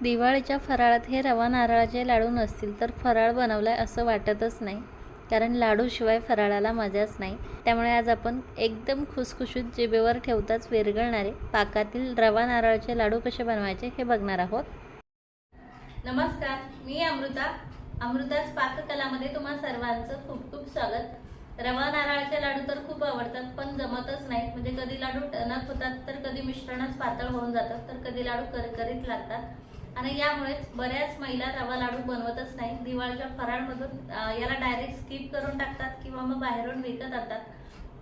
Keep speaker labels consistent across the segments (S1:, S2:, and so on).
S1: दिवाळीच्या फराळात हे रवा नारळाचे लाडू नसतील तर फराळ बनवलाय असं वाटतच नाही, कारण लाडूशिवाय फराळाला मजाच नाही। त्यामुळे आज आपण एकदम खुसखुशीत जिभेवर ठेवताच विरघळणारे पाकातील रवा नारळाचे लाडू कसे बनवायचे हे बघणार आहोत।
S2: नमस्कार, मी अमृताच पाककलामध्ये तुम्हा सर्वांचं खूप खूप स्वागत। रवा नारळाचे लाडू तर खूप आवडतात, पण जमतच नाही। म्हणजे कधी लाडू टणक होतात, तर कधी मिश्रणच पातळ होऊन जातात, तर कधी लाडू करकरीत लागतात। आणि यामुळेच बऱ्याच महिला रवा लाडू बनवतच नाही। दिवाळीच्या फराळमधून याला डायरेक्ट स्किप करून टाकतात किंवा मग बाहेरून विकत आणतात।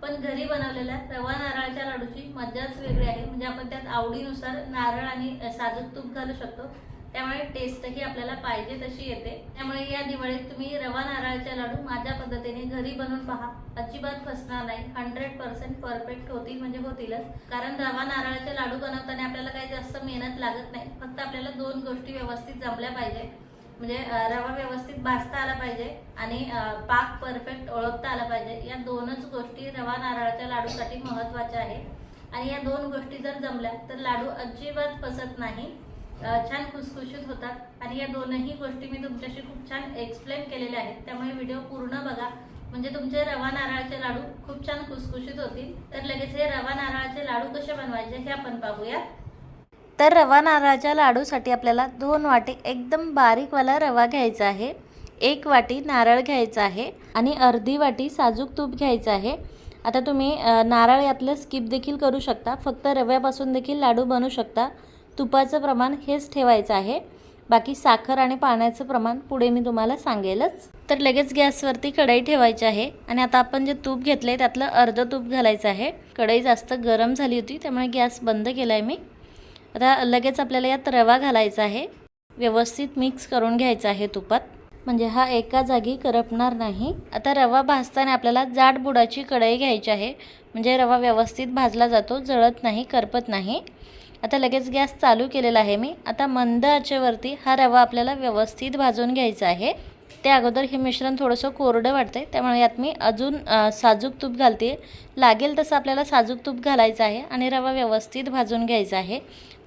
S2: पण घरी बनवलेल्या रवा नारळाच्या लाडूची मजाच वेगळी आहे। म्हणजे आपण त्यात आवडीनुसार नारळ आणि साजूक तूप घालू शकतो, त्यामुळे टेस्टही आपल्याला पाहिजे तशी येते। त्यामुळे या दिवाळीत तुम्ही रवा नारळाचे लाडू माझ्या पद्धतीने घरी बनवून पहा, अजिबात फसणार नाही। 100% परफेक्ट होतील, म्हणजे होतीलच। कारण रवा नारळाचे लाडू बनवताना आपल्याला काही जास्त मेहनत लागत नाही। फक्त आपल्याला दोन गोष्टी व्यवस्थित जमल्या पाहिजे, म्हणजे रवा व्यवस्थित भाजता आला पाहिजे आणि पाक परफेक्ट ओळखता आला पाहिजे। या दोनच गोष्टी रवा नारळाच्या लाडूसाठी महत्त्वाच्या आहे। आणि या दोन गोष्टी जर जमल्या तर लाडू अजिबात फसत नाही, छान खुसखुशीत होतात। आणि या दोनही गोष्टी मी तुमच्याशी खूप छान एक्सप्लेन केलेल्या आहेत, त्यामुळे व्हिडिओ पूर्ण बघा, म्हणजे तुमचे रवा नारळाचे लाडू खूप छान खुसखुशीत होतील। तर लगेच हे रवा नारळाचे लाडू कसे बनवायचे हे आपण पाहूया।
S1: तर रवा नारळाच्या लाडूसाठी आपल्याला 2 वाटी एकदम बारीकवाला रवा घ्यायचा आहे, 1 वाटी नारळ घ्यायचा आहे आणि अर्धी वाटी साजूक तूप घ्यायचं आहे। आता तुम्ही नारळ यातलं स्किप देखील करू शकता, फक्त रव्यापासून देखील लाडू बनवू शकता। तुपाचं प्रमाण हेच ठेवायचं आहे, बाकी साखर आणि पाण्याचं प्रमाण पुढे मी तुम्हाला सांगेलच। तर लगेच गॅसवरती कढई ठेवायची आहे आणि आता आपण जे तूप घेतलंय त्यातलं अर्ध तूप घालायचं आहे। कढई जास्त गरम झाली होती, त्यामुळे गॅस बंद केलाय मी। आता लगेच आपल्याला यात रवा घालायचा आहे, व्यवस्थित मिक्स करून घ्यायचा आहे तुपात, म्हणजे हा एका जागी करपणार नाही। आता रवा भाजताना आपल्याला जाड बुडाची कढई घ्यायची आहे, म्हणजे रवा व्यवस्थित भाजला जातो, जळत नाही, करपत नाही। आता लगेच गॅस चालू केलेला आहे मी। आता मंद आचेवरती हा रवा आपल्याला व्यवस्थित भाजून घ्यायचा आहे। त्या अगोदर हे मिश्रण थोडंसं कोरडं वाटतंय, त्यामुळे यात मी अजून साजूक तूप घालते। लागेल तसं आपल्याला साजूक तूप घालायचं आहे आणि रवा व्यवस्थित भाजून घ्यायचा आहे।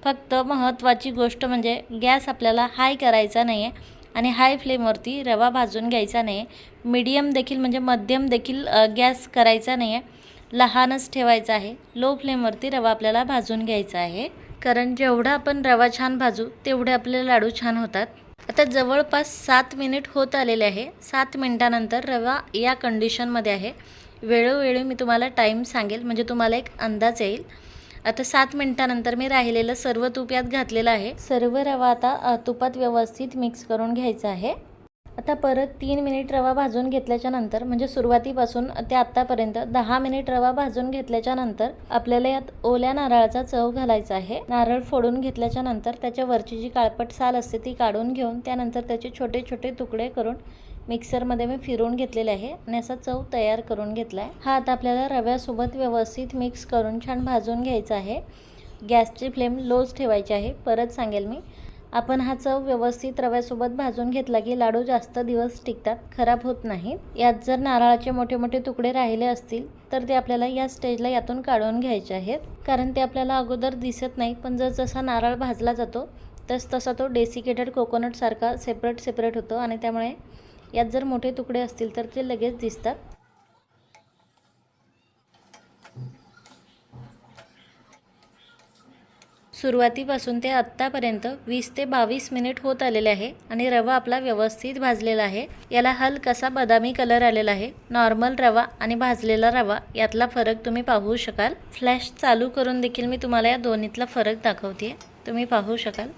S1: फक्त महत्त्वाची गोष्ट म्हणजे गॅस आपल्याला हाय करायचा नाही आहे आणि हाय फ्लेमवरती रवा भाजून घ्यायचा नाही आहे। मीडियम देखील म्हणजे मध्यम देखील गॅस करायचा नाही आहे, लहानच ठेवायचा आहे। लो फ्लेमवरती रवा आपल्याला भाजून घ्यायचा आहे, कारण जेवढा आपण रवा छान भाजू तेवढे आपले लाडू छान होतात। आता जवळपास 7 मिनिट होत आलेले आहे। 7 मिनिटानंतर रवा या कंडिशनमध्ये आहे। वेळोवेळी मी तुम्हाला टाईम सांगेल, म्हणजे तुम्हाला एक अंदाज येईल। आता 7 मिनिटानंतर मी राहिलेलं सर्व तूप यात घातलेलं आहे। सर्व रवा आता तुपात व्यवस्थित मिक्स करून घ्यायचा आहे। आता परत 3 मिनिट रवा भाजून घेतल्याच्या नंतर, म्हणजे सुरुवातीपासून ते आत्तापर्यंत 10 मिनिट रवा भाजून घेतल्याच्या नंतर आपल्याला यात ओल्या नारळाचा चव घालायचा आहे। नारळ फोडून घेतल्याच्या नंतर त्याच्या वरची जी काळपट साल असते ती काढून घेऊन त्यानंतर त्याचे छोटे छोटे तुकडे करून मिक्सरमध्ये मी फिरवून घेतलेले आहे आणि असा चव तयार करून घेतला आहे। हा आता आपल्याला रव्यासोबत व्यवस्थित मिक्स करून छान भाजून घ्यायचा आहे। गॅसची फ्लेम लोच ठेवायची आहे, परत सांगेल मी। आपण हा चव व्यवस्थित रव्यासोबत भाजून घेतला की लाडू जास्त दिवस टिकतात, खराब होत नाहीत। यात जर नारळाचे मोठे मोठे तुकडे राहिले असतील तर ते आपल्याला या स्टेजला यातून काढून घ्यायचे आहेत, कारण ते आपल्याला अगोदर दिसत नाही, पण जसा नारळ भाजला जातो तसा तो डेसिकेटेड कोकोनट सारखा सेपरेट होतो आणि त्यामुळे यात जर मोठे तुकडे असतील तर ते लगेच दिसतात। सुरुवातीपासून ते आत्तापर्यंत 20 ते 22 मिनिट होत आलेले आहे आणि रवा आपला व्यवस्थित भाजलेला आहे। याला हलकासा बदामी कलर आलेला आहे। नॉर्मल रवा आणि भाजलेला रवा यातला फरक तुम्ही पाहू शकाल। फ्लॅश चालू करून देखील मी तुम्हाला या दोन्हीतला फरक दाखवते, तुम्ही पाहू शकाल।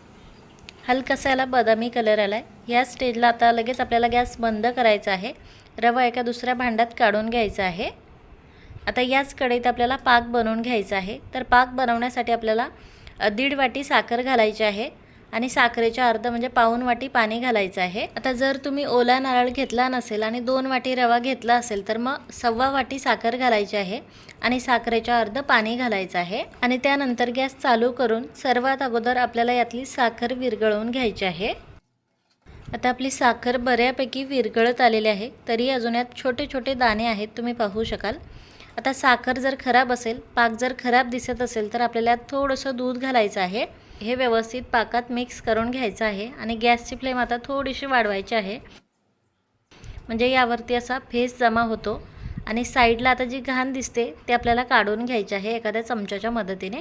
S1: हलकासा याला बदामी कलर आलाय। या स्टेजला आता लगेच आपल्याला गॅस बंद करायचा आहे, रवा एका दुसऱ्या भांड्यात काढून घ्यायचा आहे। आता याच कढईत आपल्याला पाक बनवून घ्यायचा आहे। तर पाक बनवण्यासाठी आपल्याला 1.5 वाटी साखर घालायची आहे आणि साखरेच्या अर्ध म्हणजे पाऊण वाटी पाणी घालायचं आहे। आता जर तुम्ही ओला नारळ घेतला नसेल आणि 2 वाटी रवा घेतला असेल तर मग 1.25 वाटी साखर घालायची आहे आणि साखरेच्या अर्ध पाणी घालायचं आहे। आणि त्यानंतर गॅस चालू करून सर्वात अगोदर आपल्याला यातली साखर विरघळवून घ्यायची आहे। आता आपली साखर बऱ्यापैकी विरघळत आलेली आहे, तरी अजून यात छोटे छोटे दाणे आहेत, तुम्ही पाहू शकाल। आता साखर जर खराब असेल, पाक जर खराब दिसत असेल तर आपल्याला यात थोडंसं दूध घालायचं आहे। हे व्यवस्थित पाकात मिक्स करून घ्यायचं आहे आणि गॅसची फ्लेम आता थोडीशी वाढवायची आहे, म्हणजे यावरती असा फेस जमा होतो. आणि साईडला आता जी घाण दिसते ते आपल्याला काढून घ्यायची आहे एखाद्या चमच्याच्या मदतीने.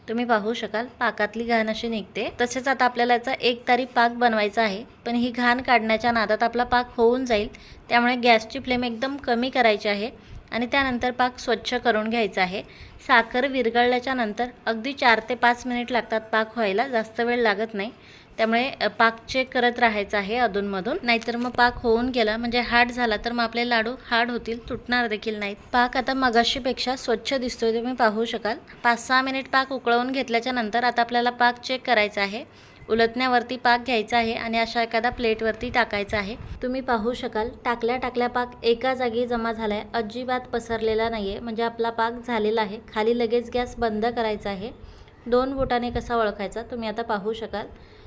S1: तुम्ही पाहू शकाल पाकातली घाण अशी निघते. तसेच आता आपल्याला याचा एक तारी पाक बनवायचा आहे, पण ही घाण काढण्याच्या नादात आपला पाक होऊन जाईल, त्यामुळे गॅसची फ्लेम एकदम कमी करायची आहे आणि त्यानंतर पाक स्वच्छ करून घ्यायचा आहे. साखर विरघळल्याच्या नंतर अगदी 4 ते 5 मिनिट लागतात पाक व्हायला, जास्त वेळ लागत नाही. त्यामुळे पाक चेक करत राहायचं आहे अधूनमधून, नाहीतर मग पाक होऊन गेला म्हणजे हार्ड झाला तर मग आपले लाडू हार्ड होतील, तुटणार देखील नाहीत. पाक आता मगाशीपेक्षा स्वच्छ दिसतोय, तुम्ही पाहू शकाल. 5-6 मिनिट पाक उकळवून घेतल्याच्या नंतर आता आपल्याला पाक चेक करायचा आहे. उलटण्यावरती पाक घ्यायचा आहे आणि अशा एखाद्या प्लेटवरती टाकायचा आहे. तुम्ही पाहू शकाल टाकल्या पाक एका जागी जमा झालाय, अजिबात पसरलेला नाहीये, म्हणजे आपला पाक झालेला आहे. खाली लगेच गॅस बंद करायचा आहे. 2 बोटाने कसा ओळखायचा तुम्ही आता पाहू शकाल.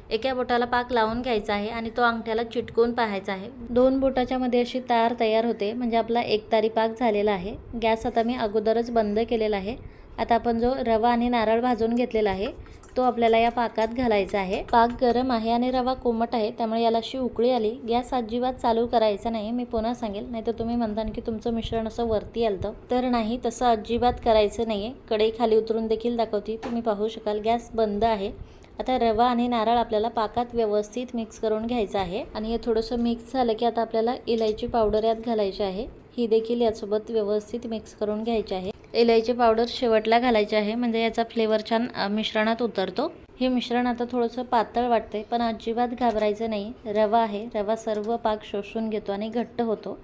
S1: एका बोटाला पाक लावून घ्यायचा आहे आणि तो अंगठ्याला चिटकवून पाहायचा आहे. 2 बोटाच्या मध्ये अशी तार तयार होते, म्हणजे आपला एक तारी पाक झालेला आहे. गॅस आता मी अगोदरच बंद केलेला आहे. आता आपण जो रवा आणि नारळ भाजून घेतलेला आहे तो आपल्याला या पाकात घालायचा आहे. पाक गरम आहे आणि रवा कोमट आहे, त्यामुळे याला अशी उकळी आली. गॅस अजिबात चालू करायचा नाही, मी पुन्हा सांगेल, नाहीतर तुम्ही म्हणता की तुमचं मिश्रण असं वरती आलतं, तर नाही, तसं अजिबात करायचं नाहीये. कढई खाली उतरून देखील दाखवते, तुम्ही पाहू शकाल. गॅस बंद आहे. आता रवा आणि नारळ आपल्याला पाकात व्यवस्थित मिक्स करून घ्यायचं आहे आणि हे थोडंसं मिक्स झालं की आता आपल्याला इलायची पावडर यात घालायची आहे. ही देखील यासोबत व्यवस्थित मिक्स करून घ्यायची आहे. इलायची पावडर शेवटला घालायची आहे, म्हणजे याचा फ्लेवर छान मिश्रणात उतरतो. हे मिश्रण आता थोडंसं पातळ वाटतंय, पण अजिबात घाबरायचं नाही. रवा आहे, रवा सर्व पाक शोषून घेतो आणि घट्ट होतो.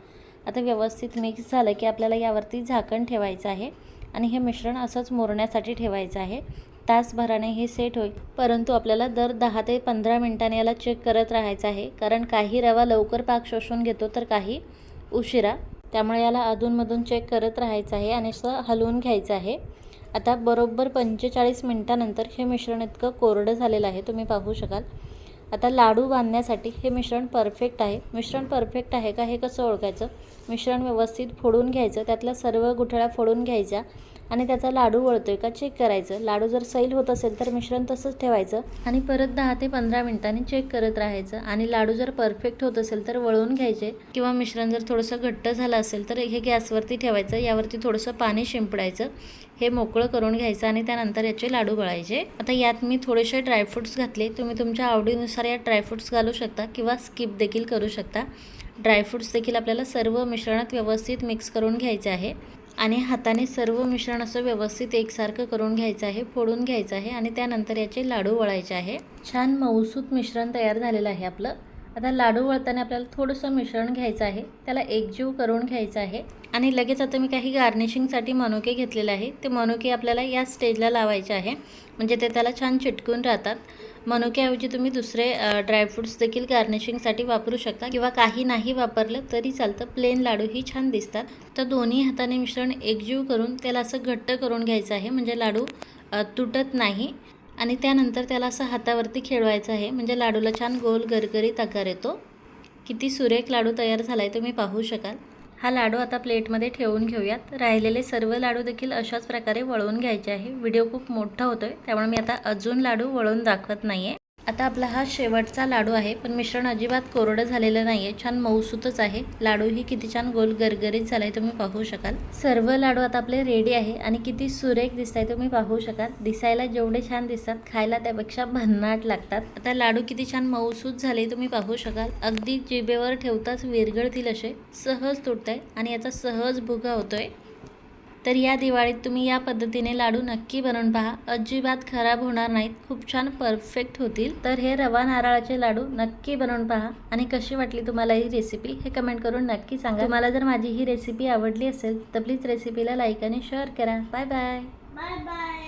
S1: आता व्यवस्थित मिक्स झालं की आपल्याला यावरती झाकण ठेवायचं आहे आणि हे मिश्रण असंच मुरण्यासाठी ठेवायचं आहे. तासभराने हे सेट होईल, परंतु आपल्याला दर 10 ते 15 मिनिटांनी याला चेक करत राहायचं आहे, कारण काही रवा लवकर पाक शोषून घेतो तर काही उशिरा. त्यामुळे याला अधूनमधून चेक करत राहायचं आहे आणि असं हलवून घ्यायचं आहे. आता बरोबर 45 मिनिटानंतर हे मिश्रण इतकं कोरडं झालेलं आहे, तुम्ही पाहू शकाल. आता लाडू बांधण्यासाठी हे मिश्रण परफेक्ट आहे. मिश्रण परफेक्ट आहे का हे कसं ओळखायचं? मिश्रण व्यवस्थित फोडून घ्यायचं, त्यातल्या सर्व गुठळ्या फोडून घ्यायच्या आणि त्याचा लाडू वळतोय का चेक करायचं. लाडू जर सैल होत असेल तर मिश्रण तसंच ठेवायचं आणि परत 10 ते 15 मिनिटांनी चेक करत राहायचं. आणि लाडू जर परफेक्ट होत असेल तर वळवून घ्यायचे, किंवा मिश्रण जर थोडंसं घट्ट झालं असेल तर हे गॅसवरती ठेवायचं, यावरती थोडंसं पाणी शिंपडायचं, हे मोकळं करून घ्यायचं आणि त्यानंतर याचे लाडू वळायचे. आता यात मी थोडेसे ड्रायफ्रूट्स घातले, तुम्ही तुमच्या आवडीनुसार यात ड्रायफ्रूट्स घालू शकता किंवा स्किप देखील करू शकता. ड्रायफ्रूट्स देखील आपल्याला सर्व मिश्रणात व्यवस्थित मिक्स करून घ्यायचे आहे आणि हाताने सर्व मिश्रण असं व्यवस्थित एकसारखं करून घ्यायचं आहे, फोडून घ्यायचं आहे आणि त्यानंतर याचे लाडू वळायचे आहे. छान मऊसूत मिश्रण तयार झालेलं आहे आपलं. आता लाडू वळताना आपल्याला थोडंसं मिश्रण घ्यायचं आहे, त्याला एकजीव करून घ्यायचं आहे आणि लगेच आता मी काही गार्निशिंगसाठी मनुके घेतलेले आहे. ते मनुके आपल्याला या स्टेजला लावायचे आहे, म्हणजे ते त्याला छान चिटकून राहतात. मनुक्याऐवजी तुम्ही दुसरे ड्रायफ्रूट्स देखील गार्निशिंगसाठी वापरू शकता किंवा काही नाही वापरलं तरी चालतं, प्लेन लाडूही छान दिसतात. तर दोन्ही हाताने मिश्रण एकजीव करून त्याला असं घट्ट करून घ्यायचं आहे, म्हणजे लाडू तुटत नाही. आणि त्यानंतर त्याला असं हातावरती खेळवायचं आहे, म्हणजे लाडूला छान गोल गरगरीत आकार येतो. किती सुरेख लाडू तयार झाला आहे तुम्ही पाहू शकाल. हा लाडू आता प्लेटमध्ये ठेवून घेऊयात. राहिलेले सर्व लाडू देखील अशाच प्रकारे वळवून घ्यायचे आहे. व्हिडिओ खूप मोठा होतोय, त्यामुळे मी आता अजून लाडू वळवून दाखवत नाही आहे. आता आपला हा शेवटचा लाडू आहे, पण मिश्रण अजिबात कोरडं झालेलं नाही आहे, छान मऊसूतच आहे. लाडूही किती छान गोल गरगरीत झाला आहे, तुम्ही पाहू शकाल. सर्व लाडू आता आपले रेडी आहे आणि किती सुरेख दिसत आहे तुम्ही पाहू शकाल. दिसायला जेवढे छान दिसतात, खायला त्यापेक्षा भन्नाट लागतात. आता लाडू किती छान मऊसूत झाले तुम्ही पाहू शकाल. अगदी जिभेवर ठेवताच विरघळतील असे सहज तुटत आहे आणि याचा सहज भुगा होतोय. तर या दिवाळीत तुम्ही या पद्धतीने लाडू नक्की बनवून पहा, अजिबात खराब होणार नाहीत, खूप छान परफेक्ट होतील. तर हे रवा नारळाचे लाडू नक्की बनवून पहा आणि कशी वाटली तुम्हाला ही रेसिपी हे कमेंट करून नक्की सांगा. तुम्हाला जर माझी ही रेसिपी आवडली असेल तर प्लीज रेसिपीला लाईक आणि शेअर करा. Bye bye.
S2: Bye bye.